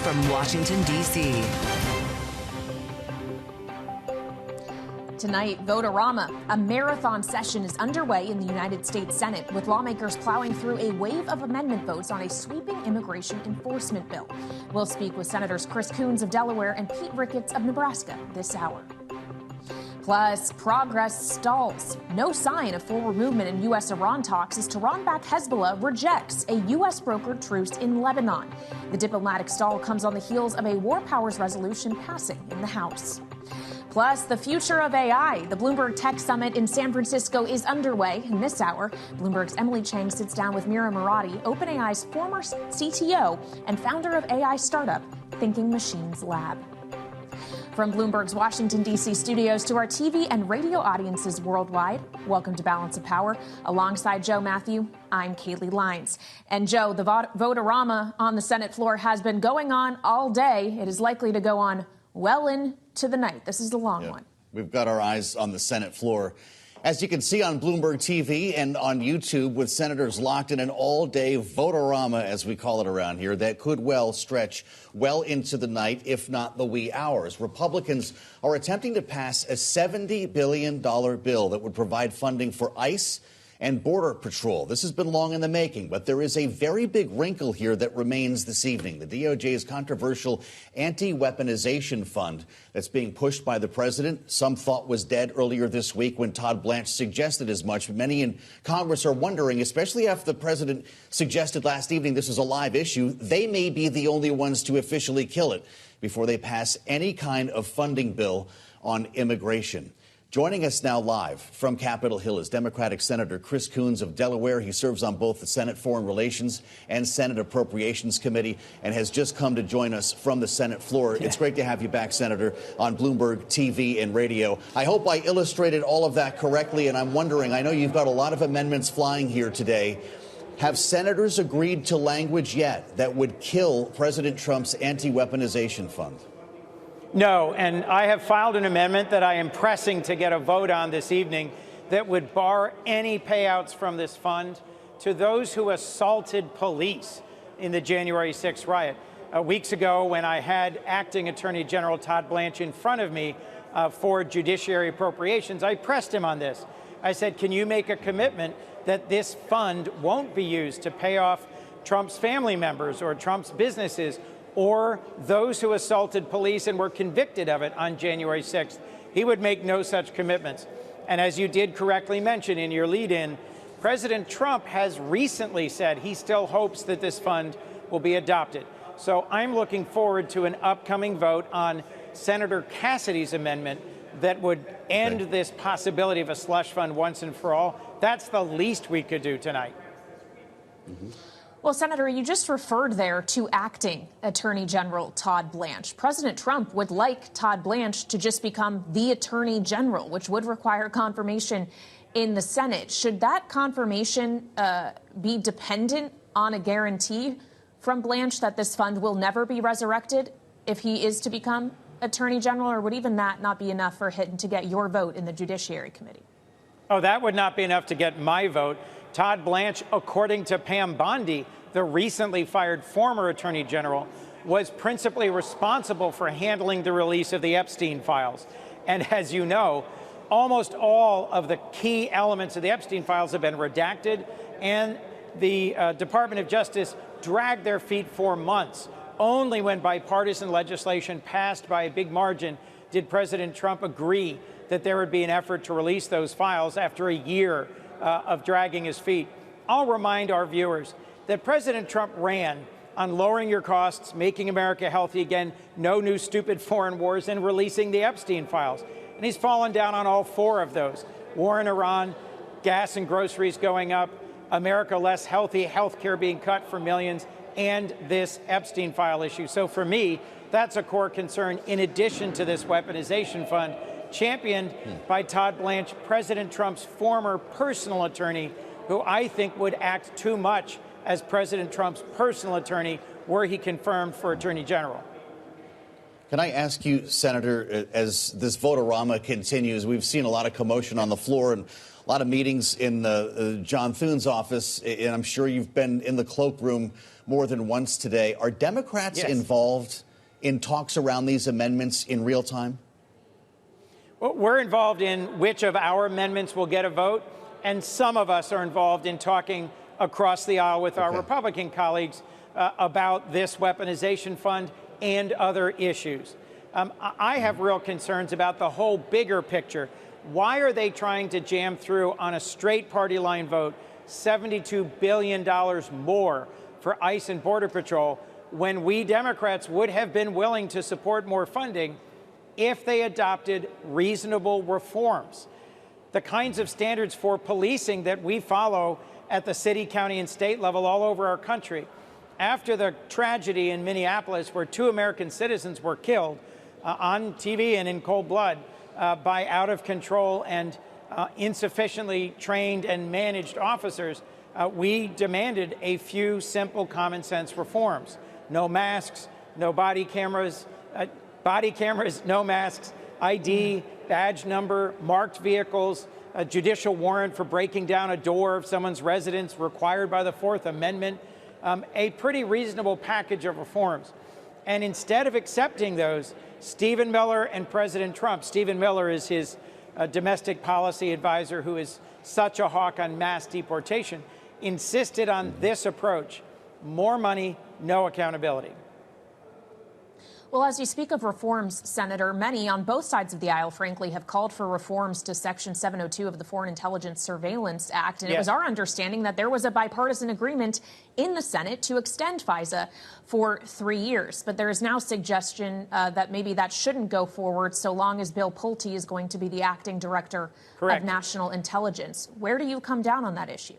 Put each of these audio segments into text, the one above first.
from Washington, D.C. Tonight, Vote-a-Rama. A marathon session is underway in the United States Senate, with lawmakers plowing through a wave of amendment votes on a sweeping immigration enforcement bill. We'll speak with Senators Coons of Delaware and Pete Ricketts of Nebraska this hour. Plus, progress stalls. No sign of forward movement in U.S.-Iran talks as Tehran-backed Hezbollah rejects a U.S.-brokered truce in Lebanon. The diplomatic stall comes on the heels of a war powers resolution passing in the House. Plus, the future of AI. The Bloomberg Tech Summit in San Francisco is underway. In this hour, Bloomberg's Emily Chang sits down with Mira Murati, OpenAI's former CTO and founder of AI startup Thinking Machines Lab. From Bloomberg's Washington, D.C. studios to our TV and radio audiences worldwide, welcome to Balance of Power. Alongside Joe Matthew, I'm Kaylee Lyons. And Joe, the Vote-a-Rama on the Senate floor has been going on all day. It is likely to go on well into the night. This is the long one. We've got our eyes on the Senate floor. As you can see on Bloomberg TV and on YouTube, with senators locked in an all-day Vote-a-Rama, as we call it around here, that could well stretch well into the night, if not the wee hours. Republicans are attempting to pass a $70 billion bill that would provide funding for ICE and Border Patrol. This has been long in the making, but there is a very big wrinkle here that remains this evening. The DOJ's controversial Anti-Weaponization fund that's being pushed by the president, some thought was dead earlier this week when Todd Blanche suggested as much. But many in Congress are wondering, especially after the president suggested last evening this is a live issue, they may be the only ones to officially kill it before they pass any kind of funding bill on immigration. Joining us now live from Capitol Hill is Democratic Senator Coons of Delaware. He serves on both the Senate Foreign Relations and Senate Appropriations Committee and has just come to join us from the Senate floor. It's great to have you back, Senator, on Bloomberg TV and radio. I hope I illustrated all of that correctly, and I'm wondering, I know you've got a lot of amendments flying here today. Have senators agreed to language yet that would kill President Trump's anti-weaponization fund? No, and I have filed an amendment that I am pressing to get a vote on this evening that would bar any payouts from this fund to those who assaulted police in the January 6th riot. Weeks ago, when I had Acting Attorney General Todd Blanche in front of me for Judiciary Appropriations, I pressed him on this. I said, can you make a commitment that this fund won't be used to pay off Trump's family members or Trump's businesses or those who assaulted police and were convicted of it on January 6th. He would make no such commitments. And as you did correctly mention in your lead-in, President Trump has recently said he still hopes that this fund will be adopted. So I'm looking forward to an upcoming vote on Senator Cassidy's amendment that would end this possibility of a slush fund once and for all. That's the least we could do tonight. Well, Senator, you just referred there to Acting Attorney General Todd Blanche. President Trump would like Todd Blanche to just become the Attorney General, which would require confirmation in the Senate. Should that confirmation be dependent on a guarantee from Blanche that this fund will never be resurrected if he is to become Attorney General, or would even that not be enough for him to get your vote in the Judiciary Committee? Oh, that would not be enough to get my vote. Todd Blanche, according to Pam Bondi, the recently fired former Attorney General, was principally responsible for handling the release of the Epstein files. And as you know, almost all of the key elements of the Epstein files have been redacted, and the Department of Justice dragged their feet for months. Only when bipartisan legislation passed by a big margin did President Trump agree that there would be an effort to release those files after a year of dragging his feet. I'll remind our viewers that President Trump ran on lowering your costs, making America healthy again, no new stupid foreign wars, and releasing the Epstein files. And he's fallen down on all four of those. War in Iran, gas and groceries going up, America less healthy, health care being cut for millions, and this Epstein file issue. So for me, that's a core concern in addition to this weaponization fund, championed by Todd Blanche, President Trump's former personal attorney, who I think would act too much as President Trump's personal attorney were he confirmed for Attorney General. Can I ask you, Senator, as this Vote-a-Rama continues, we've seen a lot of commotion on the floor and a lot of meetings in John Thune's office, and I'm sure you've been in the cloakroom more than once today. Are Democrats involved in talks around these amendments in real time? Well, we're involved in which of our amendments will get a vote, and some of us are involved in talking across the aisle with our Republican colleagues about this weaponization fund and other issues. I have real concerns about the whole bigger picture. Why are they trying to jam through on a straight party line vote $72 billion more for ICE and Border Patrol when we Democrats would have been willing to support more funding if they adopted reasonable reforms? The kinds of standards for policing that we follow at the city, county, and state level all over our country. After the tragedy in Minneapolis, where 2 American citizens were killed on TV and in cold blood by out of control and insufficiently trained and managed officers, we demanded a few simple common sense reforms. No masks, no body cameras, no masks, ID, badge number, marked vehicles, a judicial warrant for breaking down a door of someone's residence required by the Fourth Amendment, a pretty reasonable package of reforms. And instead of accepting those, Stephen Miller and President Trump, Stephen Miller is his domestic policy advisor who is such a hawk on mass deportation, insisted on this approach: more money, no accountability. Well, as you speak of reforms, Senator, many on both sides of the aisle, frankly, have called for reforms to Section 702 of the Foreign Intelligence Surveillance Act. And it was our understanding that there was a bipartisan agreement in the Senate to extend FISA for 3 years. But there is now suggestion that maybe that shouldn't go forward so long as Bill Pulte is going to be the acting director of national intelligence. Where do you come down on that issue?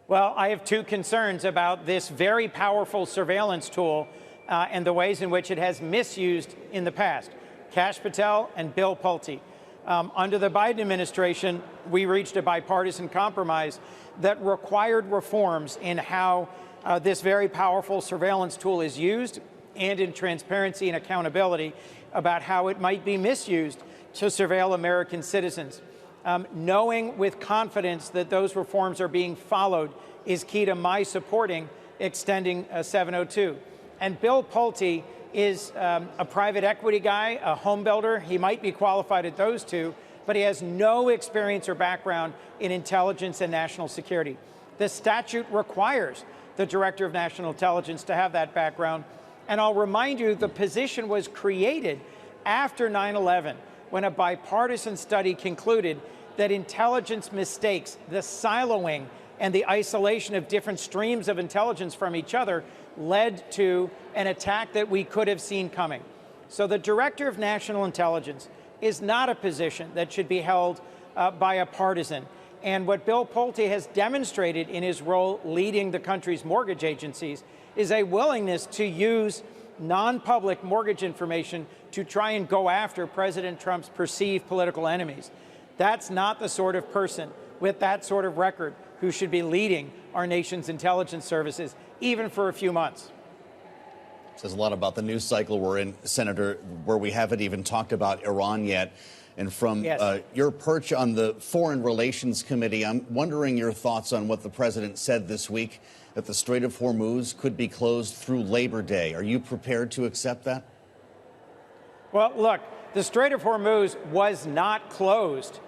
Well, I have 2 concerns about this very powerful surveillance tool and the ways in which it has misused in the past. Kash Patel and Bill Pulte. Under the Biden administration, we reached a bipartisan compromise that required reforms in how this very powerful surveillance tool is used, and in transparency and accountability about how it might be misused to surveil American citizens. Knowing with confidence that those reforms are being followed is key to my supporting extending 702. And Bill Pulte is a private equity guy, a home builder. He might be qualified at those 2, but he has no experience or background in intelligence and national security. The statute requires the Director of National Intelligence to have that background. And I'll remind you, the position was created after 9/11, when a bipartisan study concluded that intelligence mistakes, the siloing and the isolation of different streams of intelligence from each other, led to an attack that we could have seen coming. So the Director of National Intelligence is not a position that should be held by a partisan. And what Bill Pulte has demonstrated in his role leading the country's mortgage agencies is a willingness to use non-public mortgage information to try and go after President Trump's perceived political enemies. That's not the sort of person with that sort of record who should be leading our nation's intelligence services, even for a few months. Says a lot about the news cycle we're in, Senator, where we haven't even talked about Iran yet. And from your perch on the Foreign Relations Committee, I'm wondering your thoughts on what the president said this week, that the Strait of Hormuz could be closed through Labor Day. Are you prepared to accept that? Well, look, the Strait of Hormuz was not closed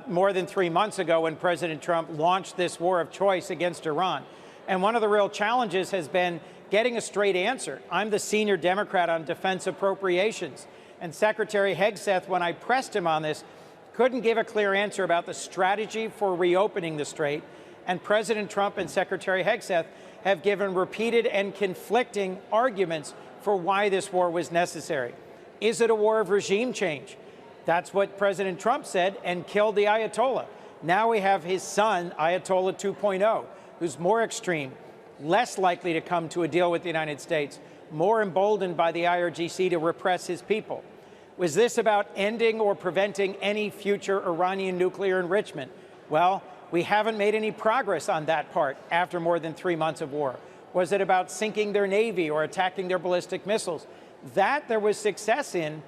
more than 3 months ago when President Trump launched this war of choice against Iran. And one of the real challenges has been getting a straight answer. I'm the senior Democrat on defense appropriations. And Secretary Hegseth, when I pressed him on this, couldn't give a clear answer about the strategy for reopening the strait. And President Trump and Secretary Hegseth have given repeated and conflicting arguments for why this war was necessary. Is it a war of regime change? That's what President Trump said and killed the Ayatollah. Now we have his son, Ayatollah 2.0, who's more extreme, less likely to come to a deal with the United States, more emboldened by the IRGC to repress his people. Was this about ending or preventing any future Iranian nuclear enrichment? Well, we haven't made any progress on that part after more than 3 months of war. Was it about sinking their Navy or attacking their ballistic missiles? That there was success in,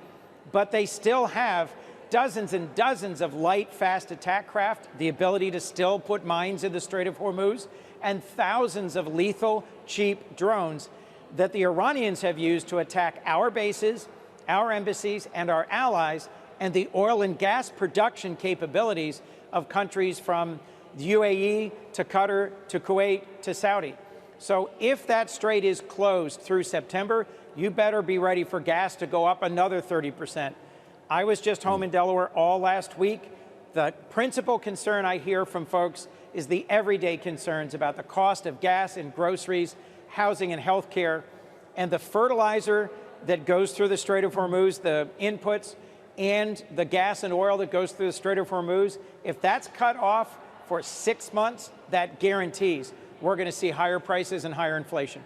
but they still have dozens and dozens of light, fast attack craft, the ability to still put mines in the Strait of Hormuz, and thousands of lethal, cheap drones that the Iranians have used to attack our bases, our embassies, and our allies, and the oil and gas production capabilities of countries from the UAE to Qatar to Kuwait to Saudi. So if that strait is closed through September, you better be ready for gas to go up another 30%. I was just home in Delaware all last week. The principal concern I hear from folks is the everyday concerns about the cost of gas and groceries, housing and health care, and the fertilizer that goes through the Strait of Hormuz, the inputs, and the gas and oil that goes through the Strait of Hormuz. If that's cut off for 6 months, that guarantees we're going to see higher prices and higher inflation.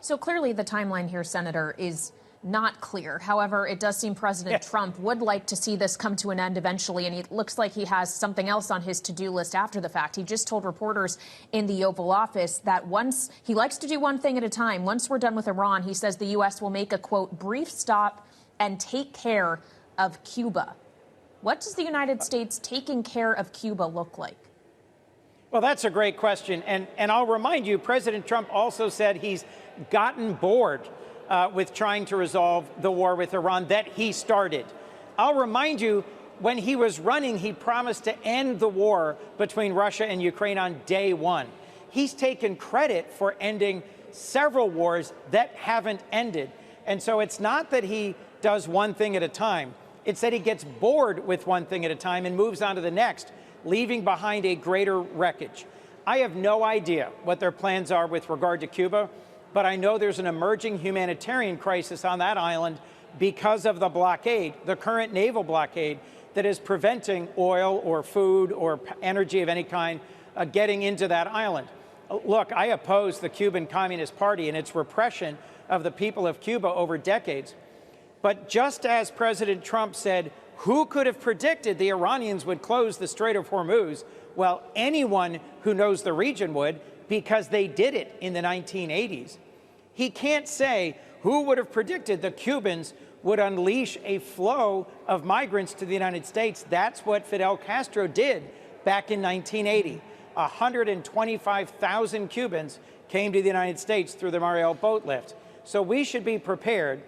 So clearly the timeline here, Senator, is not clear. However, it does seem President Trump would like to see this come to an end eventually, and it looks like he has something else on his to-do list after the fact. He just told reporters in the Oval Office that once he likes to do one thing at a time. Once we're done with Iran, he says the U.S. will make a, quote, brief stop and take care of Cuba. What does the United States taking care of Cuba look like? Well, that's a great question. And I'll remind you, President Trump also said he's gotten bored with trying to resolve the war with Iran that he started. I'll remind you, when he was running, he promised to end the war between Russia and Ukraine on day one. He's taken credit for ending several wars that haven't ended. And so it's not that he does one thing at a time. It's that he gets bored with one thing at a time and moves on to the next, leaving behind a greater wreckage. I have no idea what their plans are with regard to Cuba, but I know there's an emerging humanitarian crisis on that island because of the blockade, the current naval blockade, that is preventing oil or food or energy of any kind getting into that island. Look, I oppose the Cuban Communist Party and its repression of the people of Cuba over decades. But just as President Trump said, who could have predicted the Iranians would close the Strait of Hormuz? Well, anyone who knows the region would, because they did it in the 1980s. He can't say who would have predicted the Cubans would unleash a flow of migrants to the United States. That's what Fidel Castro did back in 1980. 125,000 Cubans came to the United States through the Mariel boat lift. So we should be prepared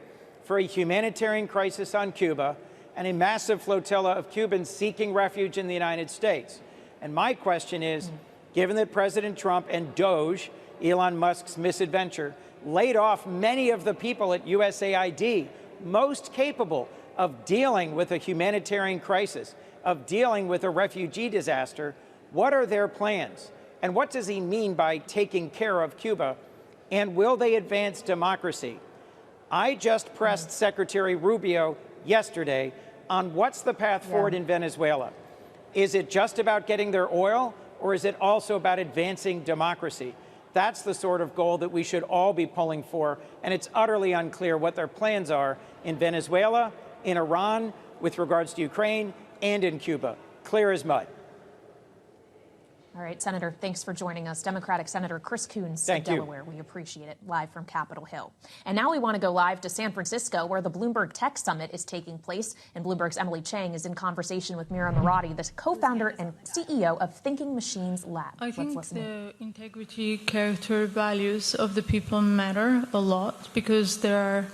for a humanitarian crisis on Cuba and a massive flotilla of Cubans seeking refuge in the United States. And my question is, given that President Trump and Doge, Elon Musk's misadventure, laid off many of the people at USAID most capable of dealing with a humanitarian crisis, of dealing with a refugee disaster, what are their plans? And what does he mean by taking care of Cuba? And will they advance democracy? I just pressed Secretary Rubio yesterday on what's the path forward in Venezuela. Is it just about getting their oil, or is it also about advancing democracy? That's the sort of goal that we should all be pulling for, and it's utterly unclear what their plans are in Venezuela, in Iran, with regards to Ukraine, and in Cuba. Clear as mud. All right, Senator, thanks for joining us. Democratic Senator Chris Coons of Delaware. We appreciate it. Live from Capitol Hill. And now we want to go live to San Francisco, where the Bloomberg Tech Summit is taking place. And Bloomberg's Emily Chang is in conversation with Mira Murati, the co-founder and CEO of Thinking Machines Lab. I think the integrity, character, values of the people matter a lot, because there are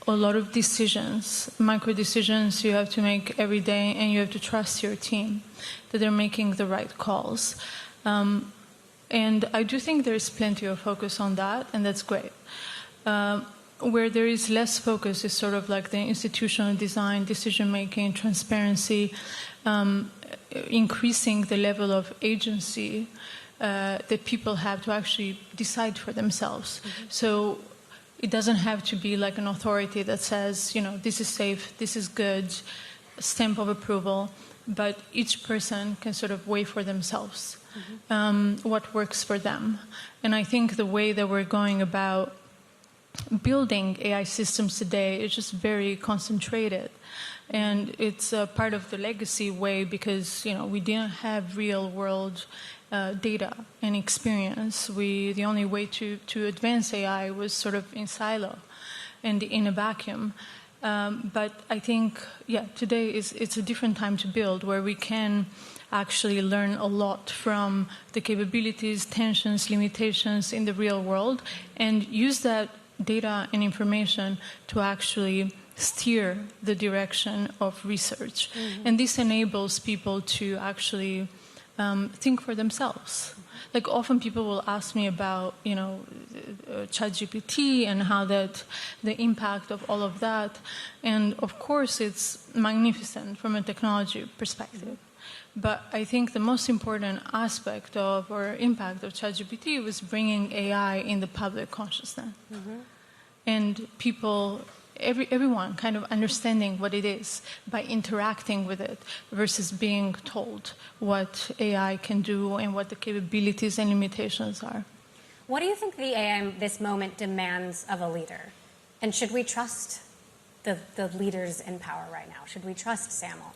a lot of decisions, micro decisions you have to make every day, and you have to trust your team that they're making the right calls. And I do think there's plenty of focus on that, and that's great. Where there is less focus is sort of like the institutional design, decision-making, transparency, increasing the level of agency that people have to actually decide for themselves. So it doesn't have to be like an authority that says, you know, this is safe, this is good, stamp of approval, but each person can sort of weigh for themselves what works for them. And I think the way that we're going about building AI systems today is just very concentrated. And it's a part of the legacy way because, you know, we didn't have real world data and experience. The only way to advance AI was sort of in silo and in a vacuum. But I think, today it's a different time to build, where we can actually learn a lot from the capabilities, tensions, limitations in the real world, and use that data and information to actually steer the direction of research. Mm-hmm. And this enables people to actually think for themselves. Like, often people will ask me about, ChatGPT and how the impact of all of that. And of course, it's magnificent from a technology perspective. But I think the most important aspect of, or impact of ChatGPT was bringing AI in the public consciousness. Mm-hmm. And people, everyone kind of understanding what it is by interacting with it versus being told what AI can do and what the capabilities and limitations are. What do you think the AI this moment demands of a leader? And should we trust the leaders in power right now? Should we trust Samuel?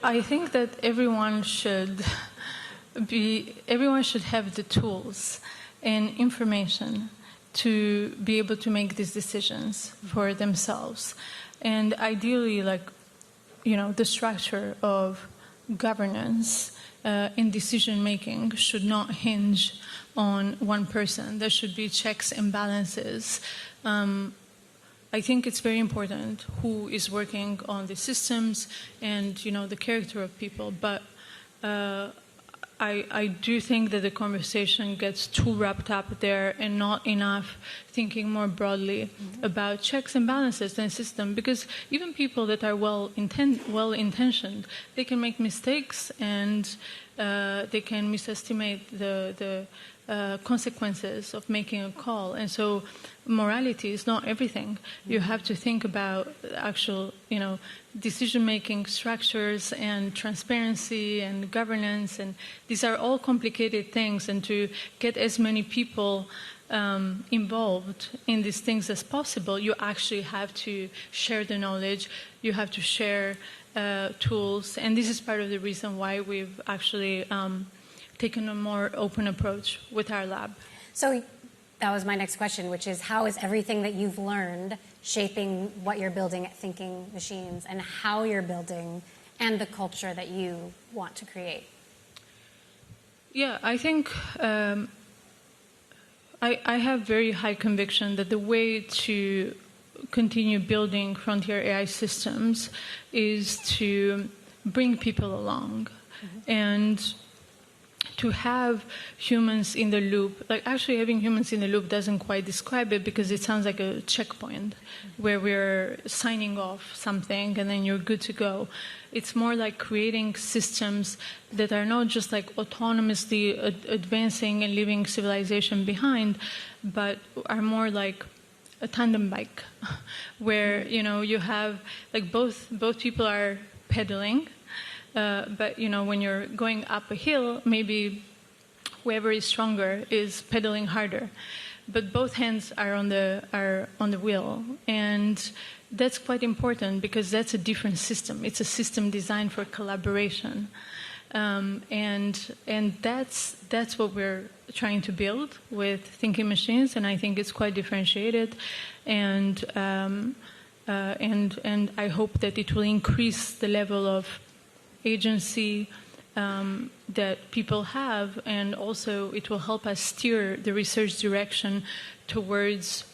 I think that everyone should have the tools and information to be able to make these decisions for themselves. And ideally, the structure of governance in decision-making should not hinge on one person. There should be checks and balances. I think it's very important who is working on the systems and, the character of people. But I do think that the conversation gets too wrapped up there and not enough thinking more broadly about checks and balances in the system. Because even people that are well-intentioned, they can make mistakes and they can misestimate the consequences of making a call. And so morality is not everything. You have to think about actual, decision-making structures and transparency and governance. And these are all complicated things. And to get as many people involved in these things as possible, you actually have to share the knowledge. You have to share tools. And this is part of the reason why we've actually taken a more open approach with our lab. So that was my next question, which is, how is everything that you've learned shaping what you're building at Thinking Machines and how you're building and the culture that you want to create? Yeah, I think I have very high conviction that the way to continue building frontier AI systems is to bring people along. Mm-hmm. And to have humans in the loop, actually having humans in the loop doesn't quite describe it, because it sounds like a checkpoint where we're signing off something and then you're good to go. It's more like creating systems that are not just autonomously advancing and leaving civilization behind, but are more like a tandem bike where, you have both people are pedaling. But when you're going up a hill, maybe whoever is stronger is pedaling harder, but both hands are on the wheel, and that's quite important because that's a different system. It's a system designed for collaboration, and that's what we're trying to build with Thinking Machines, and I think it's quite differentiated, and I hope that it will increase the level of agency that people have, and also it will help us steer the research direction towards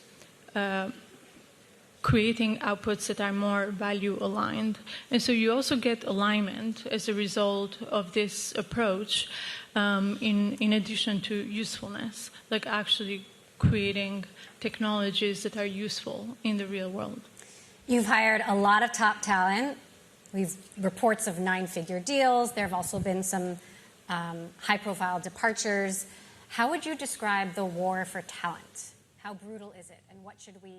creating outputs that are more value aligned. And so you also get alignment as a result of this approach, in addition to usefulness, actually creating technologies that are useful in the real world. You've hired a lot of top talent. We've reports of 9-figure deals. There have also been some high-profile departures. How would you describe the war for talent? How brutal is it, and what should we...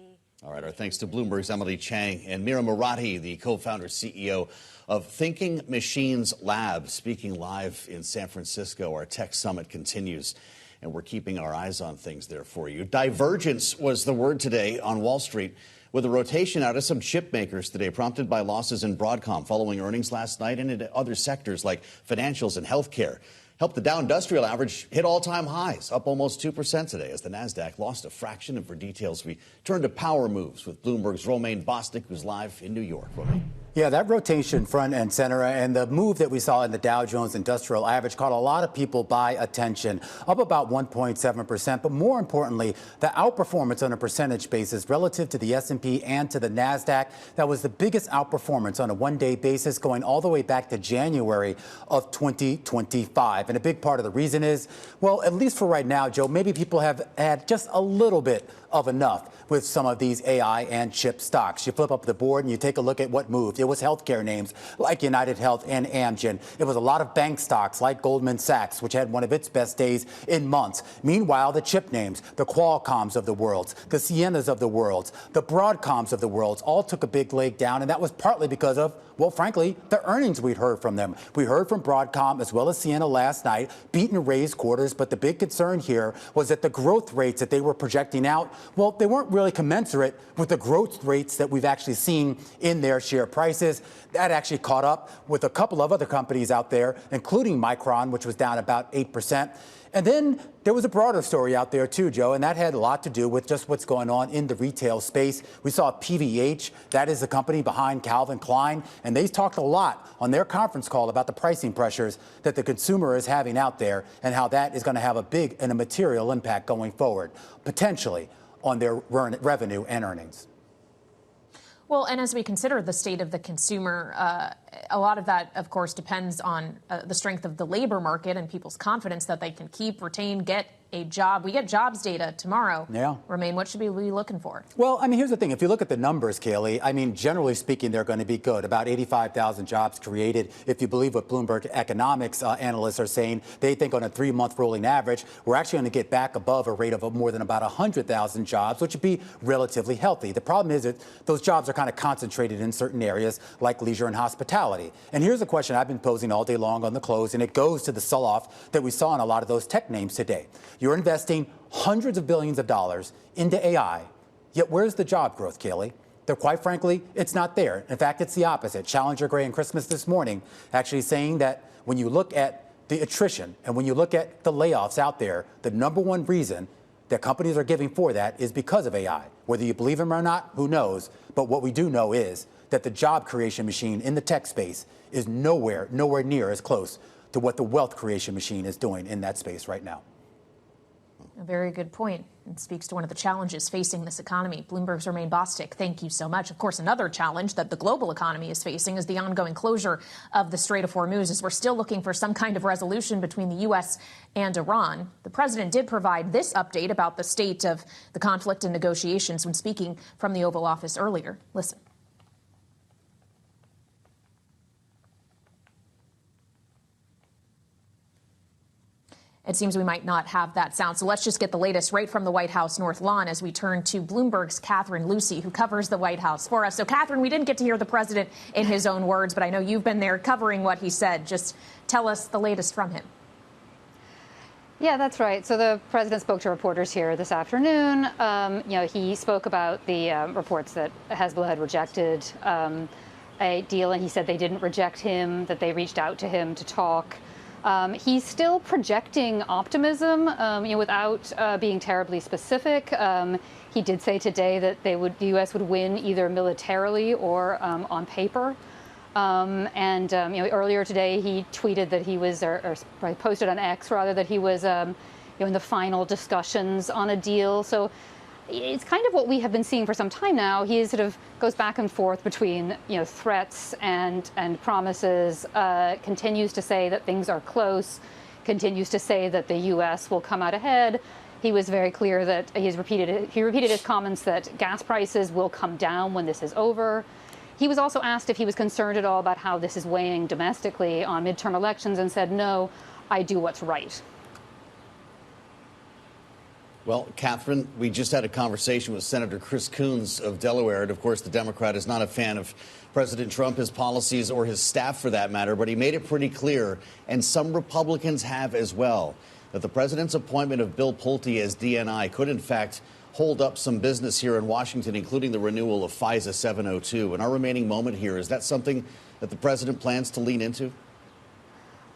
All right, our thanks to Bloomberg's Emily Chang and Mira Murati, the co-founder CEO of Thinking Machines Lab, speaking live in San Francisco. Our tech summit continues, and we're keeping our eyes on things there for you. Divergence was the word today on Wall Street, with a rotation out of some chip makers today, prompted by losses in Broadcom following earnings last night, and in other sectors like financials and healthcare. helped the Dow Industrial Average hit all-time highs, up almost 2% today as the Nasdaq lost a fraction. And for details, we turn to power moves with Bloomberg's Romaine Bostick, who's live in New York. Romaine. Yeah, that rotation front and center and the move that we saw in the Dow Jones Industrial Average caught a lot of people by attention, up about 1.7%. But more importantly, the outperformance on a percentage basis relative to the S&P and to the Nasdaq, that was the biggest outperformance on a one-day basis going all the way back to January of 2025. And a big part of the reason is, well, at least for right now, Joe, maybe people have had just a little bit of enough with some of these AI and chip stocks. You flip up the board and you take a look at what moved. It was healthcare names like United Health and Amgen. It was a lot of bank stocks like Goldman Sachs, which had one of its best days in months. Meanwhile, the chip names, the Qualcomms of the world, the Cienas of the world, the Broadcoms of the world, all took a big leg down. And that was partly because of, well, frankly, the earnings we'd heard from them. We heard from Broadcom as well as Ciena last night, beat and raised quarters. But the big concern here was that the growth rates that they were projecting out, well, they weren't really commensurate with the growth rates that we've actually seen in their share prices. That actually caught up with a couple of other companies out there, including Micron, which was down about 8%. And then there was a broader story out there, too, Joe, and that had a lot to do with just what's going on in the retail space. We saw PVH, that is the company behind Calvin Klein, and they talked a lot on their conference call about the pricing pressures that the consumer is having out there and how that is going to have a big and a material impact going forward, potentially on their revenue and earnings. Well, and as we consider the state of the consumer, a lot of that, of course, depends on the strength of the labor market and people's confidence that they can keep, retain, get a job. We get jobs data tomorrow. Yeah. Romaine, what should we be looking for? Well, I mean, here's the thing. If you look at the numbers, Kaylee, I mean, generally speaking, they're going to be good. About 85,000 jobs created. If you believe what Bloomberg economics analysts are saying, they think on a 3-month rolling average, we're actually going to get back above a rate of more than about 100,000 jobs, which would be relatively healthy. The problem is that those jobs are kind of concentrated in certain areas like leisure and hospitality. And here's a question I've been posing all day long on the close, and it goes to the sell-off that we saw in a lot of those tech names today. You're investing hundreds of billions of dollars into AI, yet where's the job growth, Kaylee? Quite frankly, it's not there. In fact, it's the opposite. Challenger Gray and Christmas this morning actually saying that when you look at the attrition and when you look at the layoffs out there, the number one reason that companies are giving for that is because of AI. Whether you believe them or not, who knows? But what we do know is that the job creation machine in the tech space is nowhere near as close to what the wealth creation machine is doing in that space right now. A very good point. It speaks to one of the challenges facing this economy. Bloomberg's Romaine Bostick, thank you so much. Of course, another challenge that the global economy is facing is the ongoing closure of the Strait of Hormuz, as we're still looking for some kind of resolution between the U.S. and Iran. The president did provide this update about the state of the conflict and negotiations when speaking from the Oval Office earlier. Listen. It seems we might not have that sound. So let's just get the latest right from the White House North Lawn as we turn to Bloomberg's Catherine Lucy, who covers the White House for us. So, Catherine, we didn't get to hear the president in his own words, but I know you've been there covering what he said. Just tell us the latest from him. Yeah, that's right. So the president spoke to reporters here this afternoon. He spoke about the reports that Hezbollah had rejected a deal, and he said they didn't reject him, that they reached out to him to talk. He's still projecting optimism, without being terribly specific. He did say today that the U.S. would win either militarily or on paper. Earlier today he tweeted that he was, or posted on X rather, that he was, in the final discussions on a deal. So it's kind of what we have been seeing for some time now. He sort of goes back and forth between, threats and promises, continues to say that things are close, continues to say that the U.S. will come out ahead. He was very clear that he repeated his comments that gas prices will come down when this is over. He was also asked if he was concerned at all about how this is weighing domestically on midterm elections and said, no, I do what's right. Well, Catherine, we just had a conversation with Senator Chris Coons of Delaware. And, of course, the Democrat is not a fan of President Trump, his policies, or his staff for that matter. But he made it pretty clear, and some Republicans have as well, that the president's appointment of Bill Pulte as DNI could, in fact, hold up some business here in Washington, including the renewal of FISA 702. In our remaining moment here, is that something that the president plans to lean into?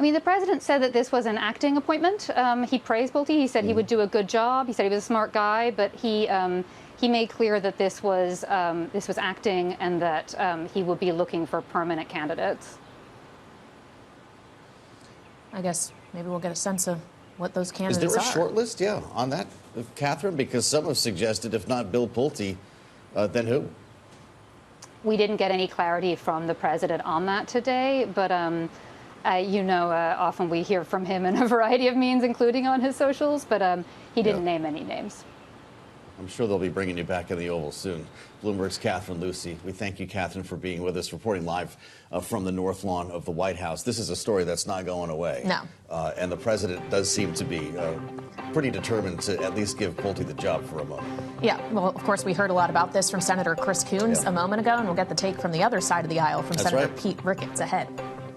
I mean, the president said that this was an acting appointment. He praised Pulte. He said he would do a good job. He said he was a smart guy, but he made clear that this was acting and that he would be looking for permanent candidates. I guess maybe we'll get a sense of what those candidates are. Is there a short list, on that, Catherine? Because some have suggested, if not Bill Pulte, then who? We didn't get any clarity from the president on that today, but often we hear from him in a variety of means, including on his socials, but he didn't name any names. I'm sure they'll be bringing you back in the Oval soon. Bloomberg's Catherine Lucy. We thank you, Catherine, for being with us, reporting live from the North Lawn of the White House. This is a story that's not going away. No. And the president does seem to be pretty determined to at least give Pulte the job for a moment. Yeah, well, of course, we heard a lot about this from Senator Chris Coons a moment ago, and we'll get the take from the other side of the aisle from Senator Pete Ricketts ahead.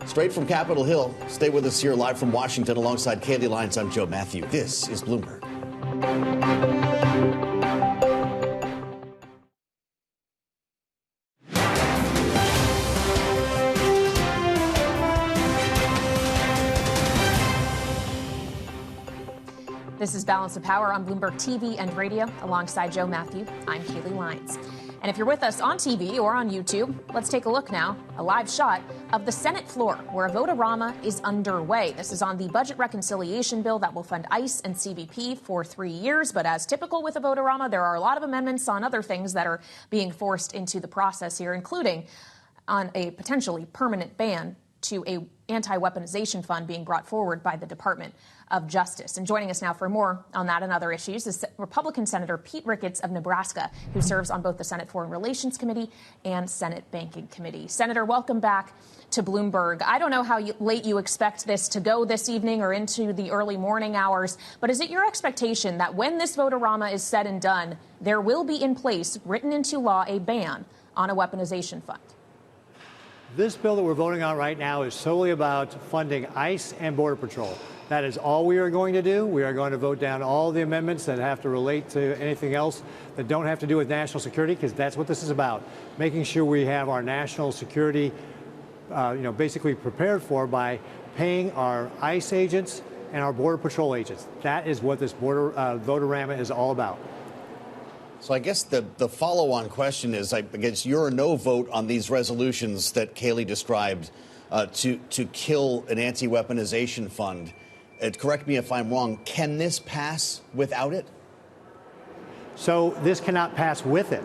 Straight from Capitol Hill. Stay with us here live from Washington alongside Kaylee Lyons. I'm Joe Matthew. This is Bloomberg. This is Balance of Power on Bloomberg TV and radio. Alongside Joe Matthew, I'm Kaylee Lyons. And if you're with us on TV or on YouTube, let's take a look now, a live shot of the Senate floor where a Vote-a-Rama is underway. This is on the budget reconciliation bill that will fund ICE and CBP for 3 years. But as typical with a Vote-a-Rama, there are a lot of amendments on other things that are being forced into the process here, including on a potentially permanent ban to a anti-weaponization fund being brought forward by the Department of Justice. And joining us now for more on that and other issues is Republican Senator Pete Ricketts of Nebraska, who serves on both the Senate Foreign Relations Committee and Senate Banking Committee. Senator, welcome back to Bloomberg. I don't know how late you expect this to go this evening or into the early morning hours, but is it your expectation that when this Vote-a-Rama is said and done, there will be in place, written into law, a ban on a weaponization fund? This bill that we're voting on right now is solely about funding ICE and Border Patrol. That is all we are going to do. We are going to vote down all the amendments that have to relate to anything else that don't have to do with national security, because that's what this is about, making sure we have our national security, basically prepared for by paying our ICE agents and our Border Patrol agents. That is what this Vote-a-Rama is all about. So I guess the follow-on question is, I guess your or no vote on these resolutions that Kaylee described to kill an anti-weaponization fund. Correct me if I'm wrong. Can this pass without it? So this cannot pass with it.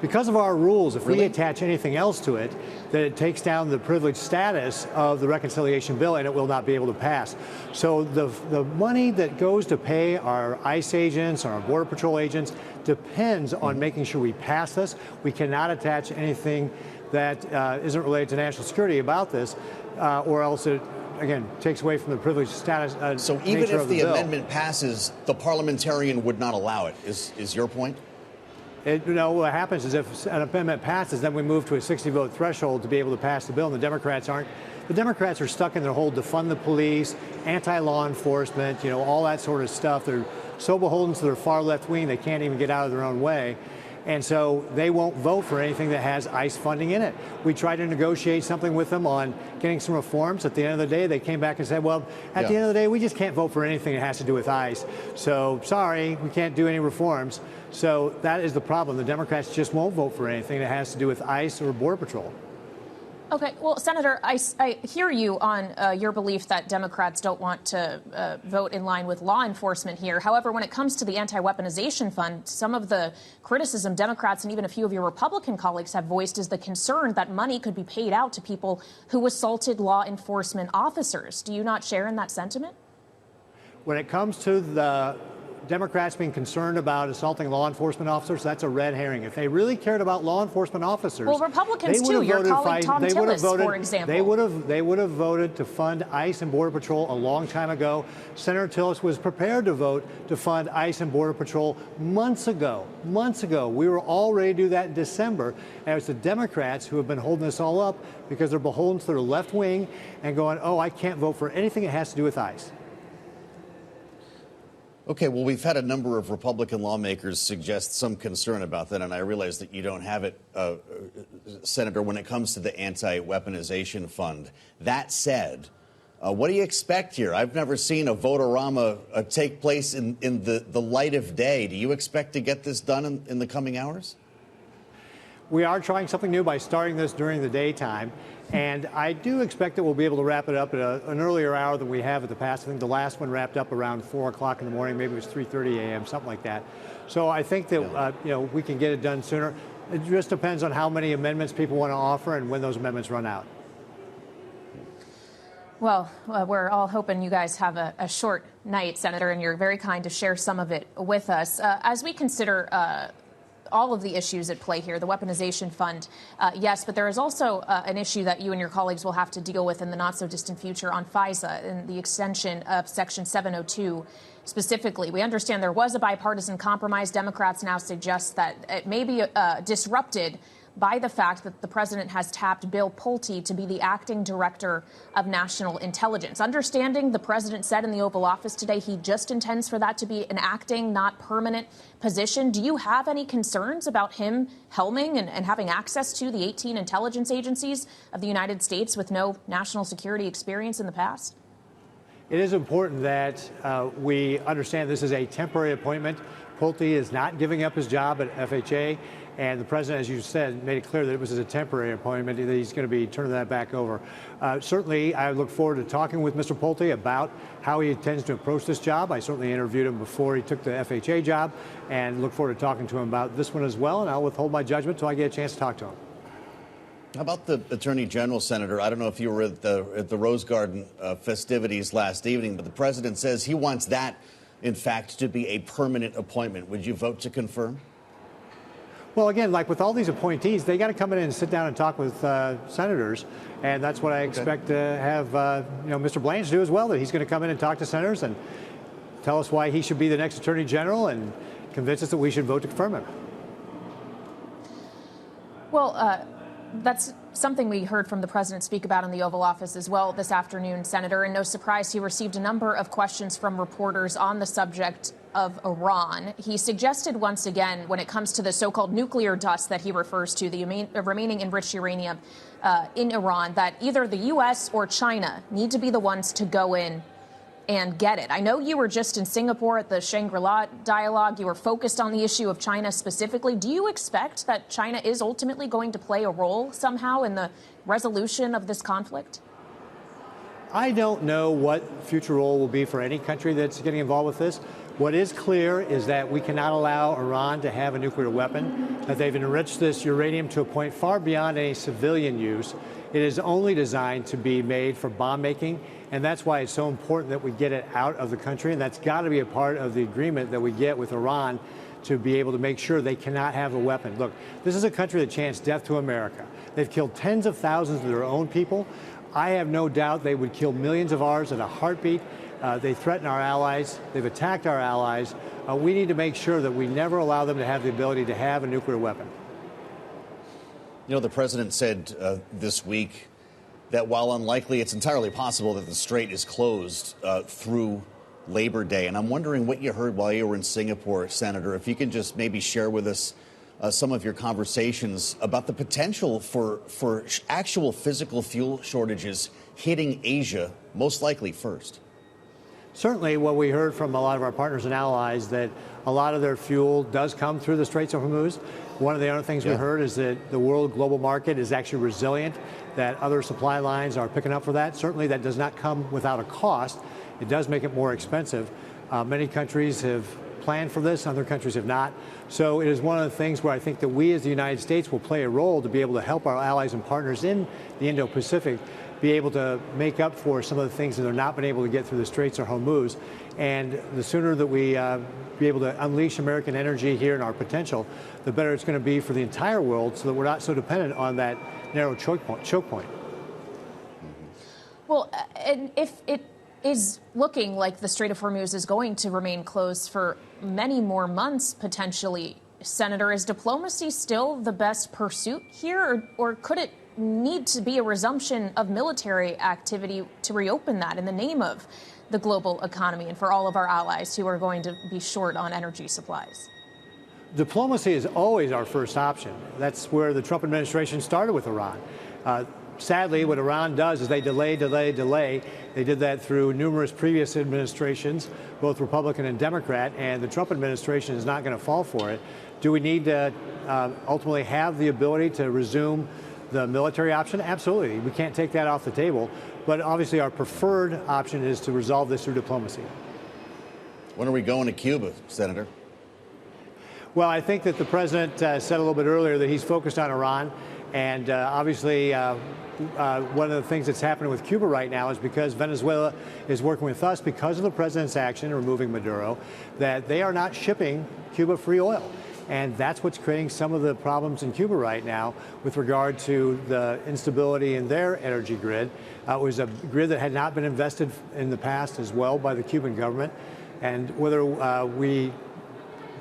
Because of our rules, if we attach anything else to it, then it takes down the privileged status of the reconciliation bill and it will not be able to pass. So the money that goes to pay our ICE agents, our Border Patrol agents, depends on making sure we pass this. We cannot attach anything that isn't related to national security about this, or else it, again, takes away from the privileged status. So even if the amendment passes, the parliamentarian would not allow it, is your point? What happens is if an amendment passes, then we move to a 60-vote threshold to be able to pass the bill, and the Democrats aren't. The Democrats are stuck in their whole defund the police, anti-law enforcement, all that sort of stuff. They're so beholden to their far left wing, they can't even get out of their own way. And so they won't vote for anything that has ICE funding in it. We tried to negotiate something with them on getting some reforms. At the end of the day, they came back and said, well, at the end of the day, we just can't vote for anything that has to do with ICE. So sorry, we can't do any reforms. So that is the problem. The Democrats just won't vote for anything that has to do with ICE or Border Patrol. Okay, well, Senator, I hear you on your belief that Democrats don't want to vote in line with law enforcement here. However, when it comes to the anti-weaponization fund, some of the criticism Democrats and even a few of your Republican colleagues have voiced is the concern that money could be paid out to people who assaulted law enforcement officers. Do you not share in that sentiment? When it comes to the Democrats being concerned about assaulting law enforcement officers, that's a red herring. If they really cared about law enforcement officers, well, Republicans too. Your colleague Tom Tillis, for example, they would have voted to fund ICE and Border Patrol a long time ago. Senator Tillis was prepared to vote to fund ICE and Border Patrol months ago. Months ago, we were all ready to do that in December. And it's the Democrats who have been holding this all up because they're beholden to their left wing and going, "Oh, I can't vote for anything that has to do with ICE." Okay, well, we've had a number of Republican lawmakers suggest some concern about that, and I realize that you don't have it, Senator, when it comes to the anti-weaponization fund. That said, What do you expect here? I've never seen a Vote-a-Rama take place in the light of day. Do you expect to get this done in the coming hours? We are trying something new by starting this during the daytime, and I do expect that we'll be able to wrap it up at an earlier hour than we have in the past. I think the last one wrapped up around 4 o'clock in the morning, maybe it was 3:30 a.m., something like that. So I think that we can get it done sooner. It just depends on how many amendments people want to offer and when those amendments run out. Well, we're all hoping you guys have a short night, Senator, and you're very kind to share some of it with us. As we consider all of the issues at play here, the weaponization fund, yes, but there is also an issue that you and your colleagues will have to deal with in the not-so-distant future on FISA and the extension of Section 702 specifically. We understand there was a bipartisan compromise. Democrats now suggest that it may be disrupted by the fact that the president has tapped Bill Pulte to be the acting director of national intelligence. Understanding the president said in the Oval Office today he just intends for that to be an acting, not permanent position. Do you have any concerns about him helming and having access to the 18 intelligence agencies of the United States with no national security experience in the past? It is important that we understand this is a temporary appointment. Pulte is not giving up his job at FHA. And the president, as you said, made it clear that it was a temporary appointment, that he's going to be turning that back over. Certainly, I look forward to talking with Mr. Pulte about how he intends to approach this job. I certainly interviewed him before he took the FHA job and look forward to talking to him about this one as well. And I'll withhold my judgment until I get a chance to talk to him. How about the Attorney General, Senator? I don't know if you were at the Rose Garden festivities last evening, but the president says he wants that, in fact, to be a permanent appointment. Would you vote to confirm? Well, again, like with all these appointees, they got to come in and sit down and talk with senators, and that's what I expect to have Mr. Blanche do as well. That he's going to come in and talk to senators and tell us why he should be the next Attorney General and convince us that we should vote to confirm him. Well, that's something we heard from the president speak about in the Oval Office as well this afternoon, Senator. And no surprise, he received a number of questions from reporters on the subject of Iran. He suggested once again, when it comes to the so-called nuclear dust that he refers to, the remaining enriched uranium in Iran, that either the U.S. or China need to be the ones to go in and get it. I know you were just in Singapore at the Shangri-La dialogue. You were focused on the issue of China specifically. Do you expect that China is ultimately going to play a role somehow in the resolution of this conflict? I don't know what future role will be for any country that's getting involved with this. What is clear is that we cannot allow Iran to have a nuclear weapon, that they've enriched this uranium to a point far beyond any civilian use. It is only designed to be made for bomb making, and that's why it's so important that we get it out of the country, and that's got to be a part of the agreement that we get with Iran to be able to make sure they cannot have a weapon. Look, this is a country that chants death to America. They've killed tens of thousands of their own people. I have no doubt they would kill millions of ours at a heartbeat. They threaten our allies. They've attacked our allies. We need to make sure that we never allow them to have the ability to have a nuclear weapon. You know, the president said this week that while unlikely, it's entirely possible that the strait is closed through Labor Day. And I'm wondering what you heard while you were in Singapore, Senator, if you can just maybe share with us some of your conversations about the potential for actual physical fuel shortages hitting Asia, most likely first. Certainly what we heard from a lot of our partners and allies, that a lot of their fuel does come through the Straits of Hormuz. One of the other things we heard is that the world global market is actually resilient, that other supply lines are picking up for that. Certainly that does not come without a cost. It does make it more expensive. Many countries have planned for this, other countries have not. So it is one of the things where I think that we as the United States will play a role to be able to help our allies and partners in the Indo-Pacific be able to make up for some of the things that they're not been able to get through the Straits of Hormuz. And the sooner that we be able to unleash American energy here and our potential, the better it's going to be for the entire world, so that we're not so dependent on that narrow choke point. Well, and if it is looking like the Strait of Hormuz is going to remain closed for many more months, potentially, Senator, is diplomacy still the best pursuit here, or could it need to be a resumption of military activity to reopen that in the name of the global economy and for all of our allies who are going to be short on energy supplies? Diplomacy is always our first option. That's where the Trump administration started with Iran. Sadly, what Iran does is they delay. They did that through numerous previous administrations, both Republican and Democrat, and the Trump administration is not going to fall for it. Do we need to ultimately have the ability to resume the military option? Absolutely. We can't take that off the table. But obviously our preferred option is to resolve this through diplomacy. When are we going to Cuba, Senator? Well, I think that the president said a little bit earlier that he's focused on Iran. And obviously, one of the things that's happening with Cuba right now is because Venezuela is working with us because of the president's action in removing Maduro, that they are not shipping Cuba free oil. And that's what's creating some of the problems in Cuba right now with regard to the instability in their energy grid. It was a grid that had not been invested in the past as well by the Cuban government. And whether we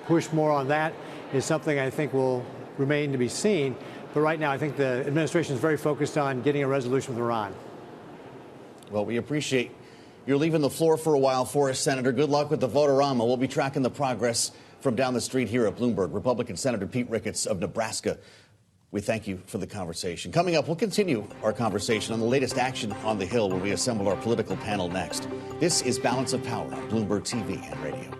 push more on that is something I think will remain to be seen. But right now, I think the administration is very focused on getting a resolution with Iran. Well, we appreciate you're leaving the floor for a while for us, Senator. Good luck with the Vote-a-Rama. We'll be tracking the progress from down the street here at Bloomberg. Republican Senator Pete Ricketts of Nebraska, we thank you for the conversation. Coming up, we'll continue our conversation on the latest action on the Hill when we assemble our political panel next. This is Balance of Power on Bloomberg TV and radio.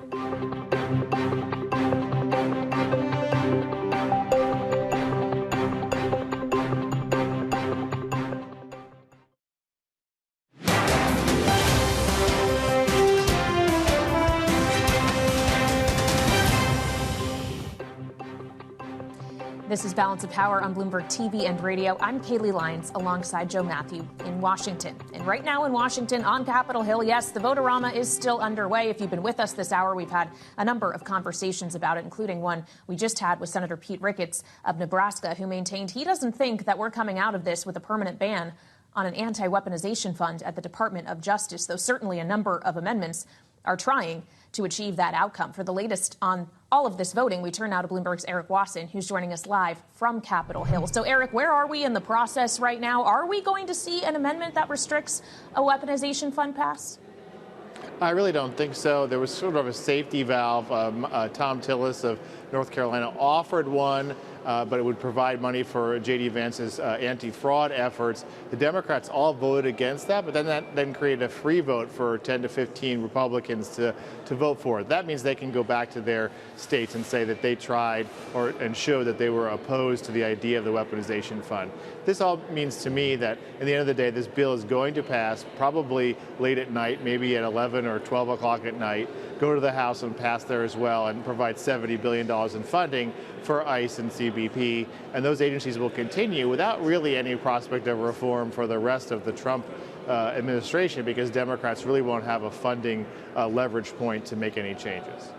This is Balance of Power on Bloomberg TV and radio. I'm Kaylee Lyons alongside Joe Matthew in Washington. And right now in Washington on Capitol Hill, yes, the Vote-a-Rama is still underway. If you've been with us this hour, we've had a number of conversations about it, including one we just had with Senator Pete Ricketts of Nebraska, who maintained he doesn't think that we're coming out of this with a permanent ban on an anti-weaponization fund at the Department of Justice, though certainly a number of amendments are trying to achieve that outcome. For the latest on all of this voting, we turn now to Bloomberg's Erik Wasson, who's joining us live from Capitol Hill. So, Erik, where are we in the process right now? Are we going to see an amendment that restricts a weaponization fund pass? I really don't think so. There was sort of a safety valve. Tom Tillis of North Carolina offered one, but it would provide money for J.D. Vance's anti-fraud efforts. The Democrats all voted against that, but then that created a free vote for 10 to 15 Republicans to vote for it. That means they can go back to their states and say that they tried and show that they were opposed to the idea of the weaponization fund. This all means to me that at the end of the day, this bill is going to pass probably late at night, maybe at 11 or 12 o'clock at night, go to the House and pass there as well and provide $70 billion in funding for ICE and CBP. And those agencies will continue without really any prospect of reform for the rest of the Trump administration, because Democrats really won't have a funding leverage point to make any changes.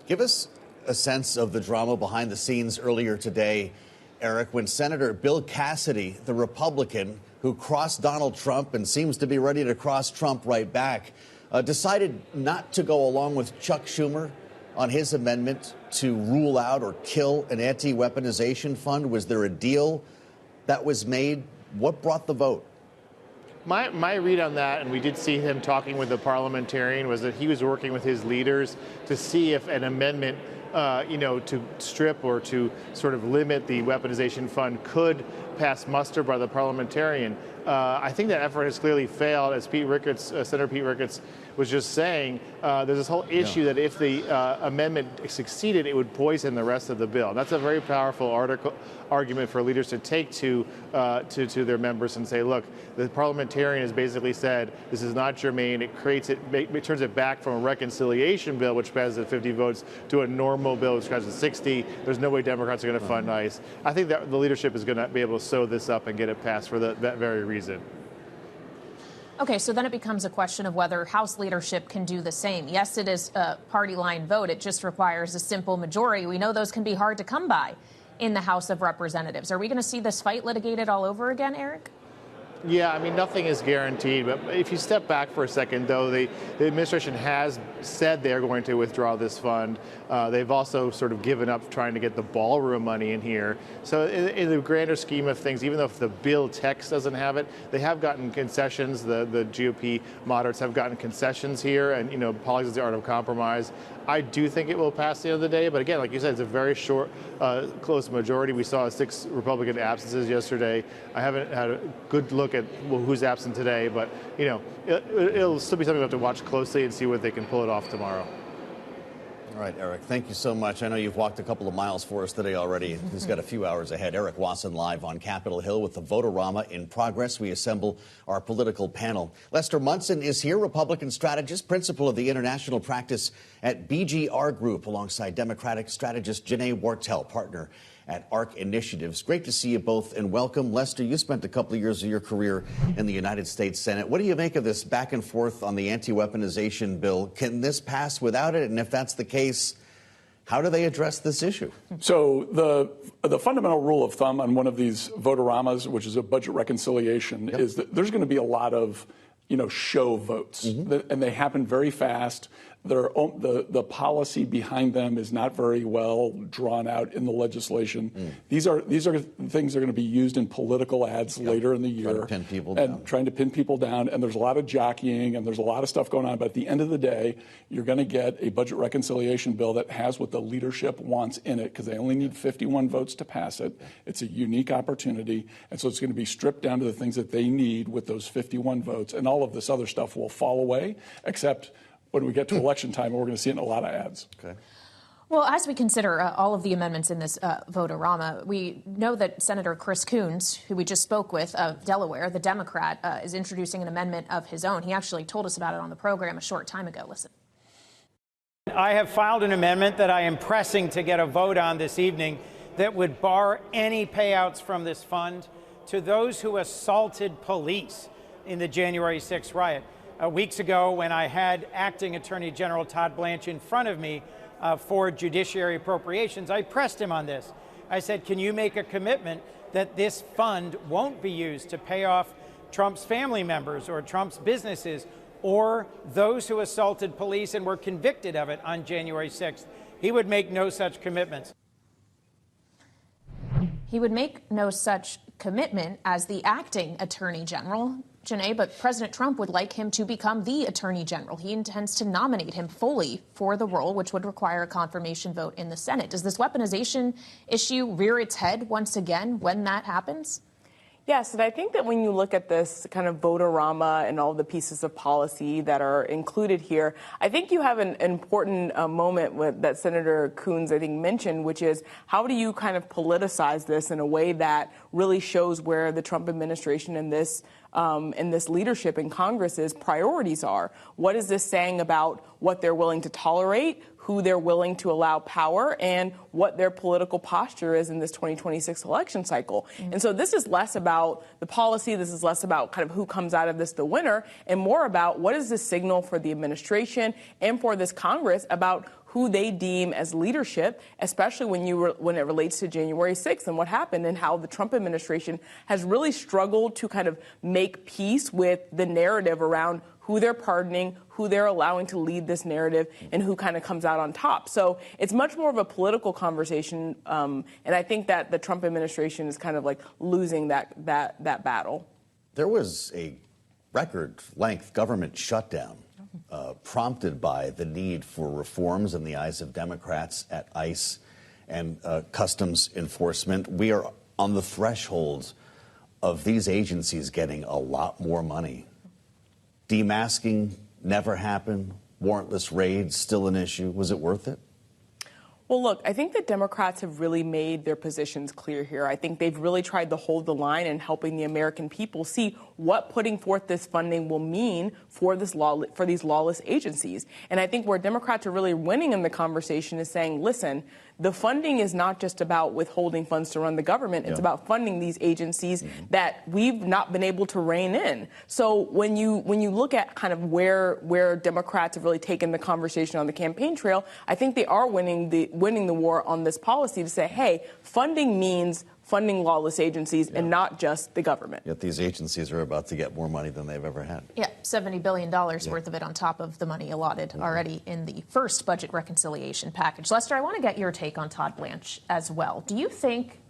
Give us a sense of the drama behind the scenes earlier today, Erik, when Senator Bill Cassidy, the Republican who crossed Donald Trump and seems to be ready to cross Trump right back, decided not to go along with Chuck Schumer on his amendment to rule out or kill an anti-weaponization fund. Was there a deal that was made? What brought the vote? My read on that, and we did see him talking with the parliamentarian, was that he was working with his leaders to see if an amendment, to strip or to sort of limit the weaponization fund could pass muster by the parliamentarian. I think that effort has clearly failed, as Senator Pete Ricketts was just saying. There's this whole issue that if the amendment succeeded, it would poison the rest of the bill. That's a very powerful argument for leaders to take to their members and say, look, the parliamentarian has basically said this is not germane. It turns it back from a reconciliation bill, which passes at 50 votes, to a normal bill, which passes at 60. There's no way Democrats are going to fund ICE. I think that the leadership is going to be able to sew this up and get it passed for that very reason. Okay, so then it becomes a question of whether House leadership can do the same. Yes, it is a party line vote. It just requires a simple majority. We know those can be hard to come by in the House of Representatives. Are we going to see this fight litigated all over again, Erik? Yeah, I mean, nothing is guaranteed. But if you step back for a second, though, the administration has said they're going to withdraw this fund. They've also sort of given up trying to get the ballroom money in here. So in the grander scheme of things, even though if the bill text doesn't have it, they have gotten concessions. The GOP moderates have gotten concessions here, and, you know, politics is the art of compromise. I do think it will pass the end of the day. But again, like you said, it's a very short, close majority. We saw 6 Republican absences yesterday. I haven't had a good look at who's absent today, but, you know, it'll still be something we have to watch closely and see what they can pull it off tomorrow. All right, Erik, thank you so much. I know you've walked a couple of miles for us today already. He's got a few hours ahead. Erik Wasson live on Capitol Hill with the Vote-a-Rama in progress. We assemble our political panel. Lester Munson is here, Republican strategist, principal of the international practice at BGR Group, alongside Democratic strategist Jonae Wartel, partner at ARC Initiatives. Great to see you both, and welcome. Lester, you spent a couple of years of your career in the United States Senate. What do you make of this back and forth on the anti-weaponization bill? Can this pass without it? And if that's the case, how do they address this issue? So the fundamental rule of thumb on one of these Vote-a-Ramas, which is a budget reconciliation, is that there's going to be a lot of, you know, show votes, and they happen very fast. The policy behind them is not very well drawn out in the legislation. These are things that are going to be used in political ads later in the year. Trying to pin people down. And there's a lot of jockeying and there's a lot of stuff going on. But at the end of the day, you're going to get a budget reconciliation bill that has what the leadership wants in it, because they only need 51 votes to pass it. It's a unique opportunity. And so it's going to be stripped down to the things that they need with those 51 votes. And all of this other stuff will fall away, except when we get to election time, we're going to see it in a lot of ads. Okay. Well, as we consider all of the amendments in this Vote-a-Rama, we know that Senator Chris Coons, who we just spoke with of Delaware, the Democrat, is introducing an amendment of his own. He actually told us about it on the program a short time ago. Listen. I have filed an amendment that I am pressing to get a vote on this evening that would bar any payouts from this fund to those who assaulted police in the January 6th riot. Weeks ago, when I had Acting Attorney General Todd Blanche in front of me for judiciary appropriations, I pressed him on this. I said, can you make a commitment that this fund won't be used to pay off Trump's family members or Trump's businesses or those who assaulted police and were convicted of it on January 6th? He would make no such commitments. He would make no such commitment as the acting attorney general, Jonae, but President Trump would like him to become the attorney general. He intends to nominate him fully for the role, which would require a confirmation vote in the Senate. Does this weaponization issue rear its head once again when that happens? Yes, and I think that when you look at this kind of Vote-a-Rama and all the pieces of policy that are included here, I think you have an important moment that Senator Coons, I think, mentioned, which is how do you kind of politicize this in a way that really shows where the Trump administration and this leadership in Congress's priorities are? What is this saying about what they're willing to tolerate, who they're willing to allow power, and what their political posture is in this 2026 election cycle? And so this is less about the policy, this is less about kind of who comes out of this the winner, and more about what is the signal for the administration and for this Congress about who they deem as leadership, especially when it relates to January 6th and what happened, and how the Trump administration has really struggled to kind of make peace with the narrative around who they're pardoning, who they're allowing to lead this narrative, and who kind of comes out on top. So it's much more of a political conversation, and I think that the Trump administration is kind of like losing that battle. There was a record-length government shutdown prompted by the need for reforms in the eyes of Democrats at ICE and customs enforcement. We are on the threshold of these agencies getting a lot more money. Demasking never happened. Warrantless raids still an issue. Was it worth it? Well, look, I think that Democrats have really made their positions clear here. I think they've really tried to hold the line in helping the American people see what putting forth this funding will mean for these lawless agencies. And I think where Democrats are really winning in the conversation is saying, listen, the funding is not just about withholding funds to run the government. It's about funding these agencies that we've not been able to rein in. So when you look at kind of where Democrats have really taken the conversation on the campaign trail, I think they are winning the war on this policy to say, hey, funding means funding lawless agencies and not just the government. Yet these agencies are about to get more money than they've ever had. Yeah, $70 billion worth of it on top of the money allotted already in the first budget reconciliation package. Lester, I want to get your take on Todd Blanche as well. Do you think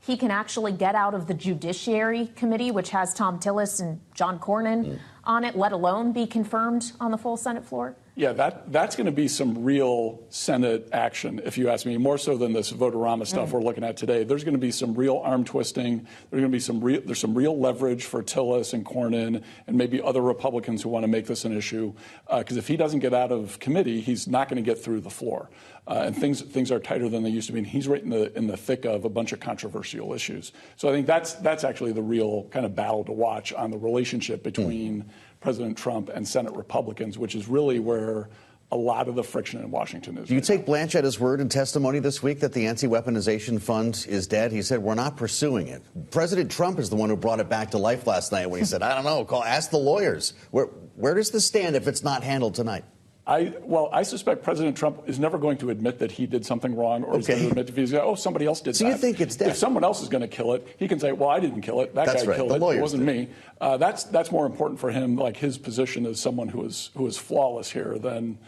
he can actually get out of the Judiciary Committee, which has Tom Tillis and John Cornyn on it, let alone be confirmed on the full Senate floor? Yeah, that's going to be some real Senate action, if you ask me, more so than this Vote-a-Rama stuff we're looking at today. There's going to be some real arm twisting. There's going to be there's some real leverage for Tillis and Cornyn and maybe other Republicans who want to make this an issue. Because if he doesn't get out of committee, he's not going to get through the floor. And things are tighter than they used to be. And he's right in the thick of a bunch of controversial issues. So I think that's actually the real kind of battle to watch on the relationship between President Trump and Senate Republicans, which is really where a lot of the friction in Washington is. Do you take Blanche at his word in testimony this week that the Anti-Weaponization Fund is dead? He said, we're not pursuing it. President Trump is the one who brought it back to life last night when he said, I don't know, ask the lawyers. Where does this stand if it's not handled tonight? I suspect President Trump is never going to admit that he did something wrong, or he's going to admit if he's somebody else did that. So you think it's dead? If someone else is going to kill it, he can say, well, I didn't kill it. That guy killed it. It wasn't me. That's more important for him, like his position as someone who is flawless here than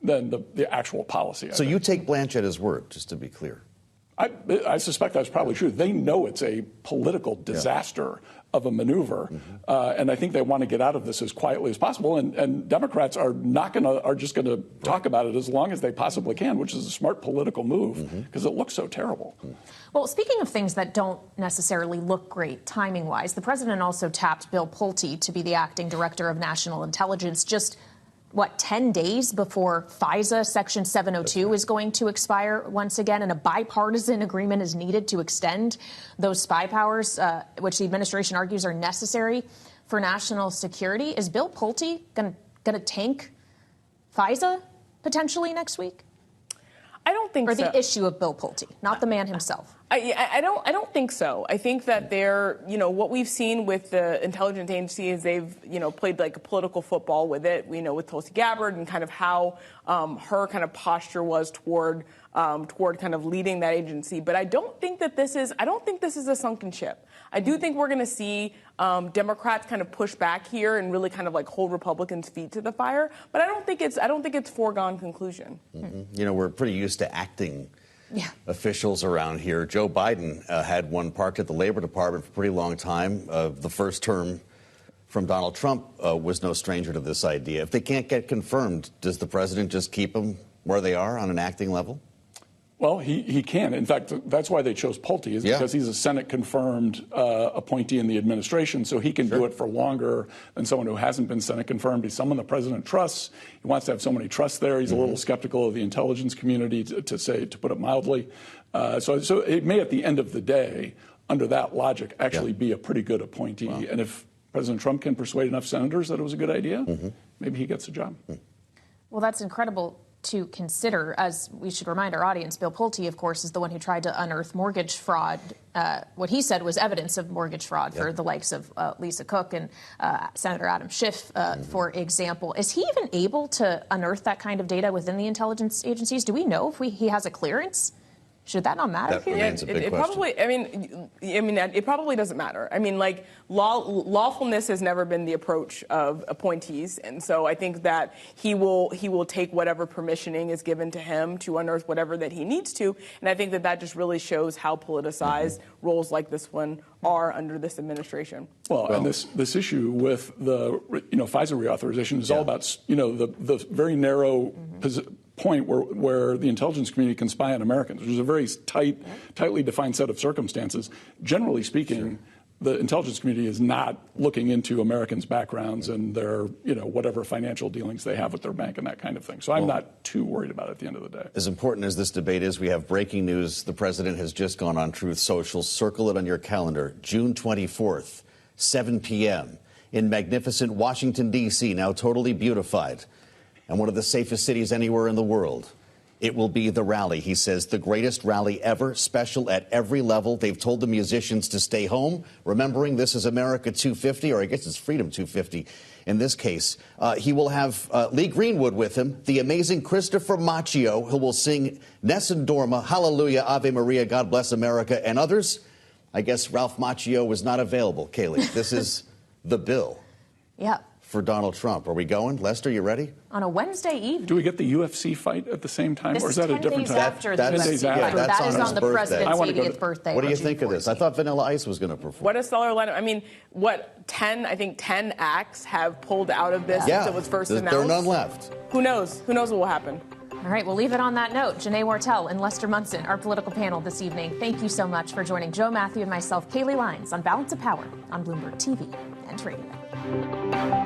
the actual policy. So you take Blanche at his word, just to be clear. I suspect that's probably true. They know it's a political disaster of a maneuver, and I think they want to get out of this as quietly as possible. And Democrats are just going to talk about it as long as they possibly can, which is a smart political move because it looks so terrible. Well, speaking of things that don't necessarily look great timing-wise, the president also tapped Bill Pulte to be the acting director of national intelligence just 10 days before FISA Section 702 is going to expire once again, and a bipartisan agreement is needed to extend those spy powers, which the administration argues are necessary for national security. Is Bill Pulte going to tank FISA potentially next week? I don't think so. Or the issue of Bill Pulte, not the man himself. I don't think so. I think that what we've seen with the intelligence agency is they've, played like a political football with it, with Tulsi Gabbard and kind of how her kind of posture was toward kind of leading that agency. But I don't think this is a sunken ship. I do think we're going to see Democrats kind of push back here and really kind of like hold Republicans' feet to the fire. But I don't think it's foregone conclusion. We're pretty used to acting officials around here. Joe Biden had one parked at the Labor Department for a pretty long time. The first term from Donald Trump was no stranger to this idea. If they can't get confirmed, does the president just keep them where they are on an acting level? Well, he can. In fact, that's why they chose Pulte, is because he's a Senate-confirmed appointee in the administration, so he can do it for longer than someone who hasn't been Senate-confirmed. He's someone the president trusts. He wants to have someone he trusts there. He's a little skeptical of the intelligence community, to put it mildly. So it may, at the end of the day, under that logic, actually be a pretty good appointee. Wow. And if President Trump can persuade enough senators that it was a good idea, maybe he gets a job. Well, that's incredible to consider, as we should remind our audience. Bill Pulte, of course, is the one who tried to unearth mortgage fraud. What he said was evidence of mortgage fraud for the likes of Lisa Cook and Senator Adam Schiff, for example. Is he even able to unearth that kind of data within the intelligence agencies? Do we know if he has a clearance? Should that not matter? That remains a big question. Probably. It probably doesn't matter. Lawfulness has never been the approach of appointees, and so I think that he will take whatever permissioning is given to him to unearth whatever that he needs to, and I think that just really shows how politicized roles like this one are under this administration. Well, and this issue with the FISA reauthorization is all about the very narrow point where the intelligence community can spy on Americans, which is a very tightly defined set of circumstances. Generally speaking, the intelligence community is not looking into Americans' backgrounds and their, whatever financial dealings they have with their bank and that kind of thing. So I'm not too worried about it at the end of the day. As important as this debate is, we have breaking news. The president has just gone on Truth Social. Circle it on your calendar. June 24th, 7 p.m. in magnificent Washington, D.C., now totally beautified, and one of the safest cities anywhere in the world. It will be the rally, he says, the greatest rally ever, special at every level. They've told the musicians to stay home, remembering this is America 250, or I guess it's Freedom 250 in this case. He will have Lee Greenwood with him, the amazing Christopher Macchio, who will sing Nessun Dorma, Hallelujah, Ave Maria, God Bless America, and others. I guess Ralph Macchio was not available. Kaylee, this is the bill Yeah. for Donald Trump. Are we going? Lester, you ready? On a Wednesday evening. Do we get the UFC fight at the same time, This or is that a 10 different days time? after the That is- UFC yeah, fight. that's That is on his on the birthday. president's I wanna go 80th to- birthday. What do on you June think of this? 14th. I thought Vanilla Ice was going to perform. What a stellar lineup. I mean, what, 10, I think 10 acts have pulled out of this Yeah, since it was first there announced? are none left. Who knows? Who knows what will happen? All right, we'll leave it on that note. Jonae Wartel and Lester Munson, our political panel this evening. Thank you so much for joining Joe Matthew and myself, Kaylee Lyons, on Balance of Power on Bloomberg TV and Radio.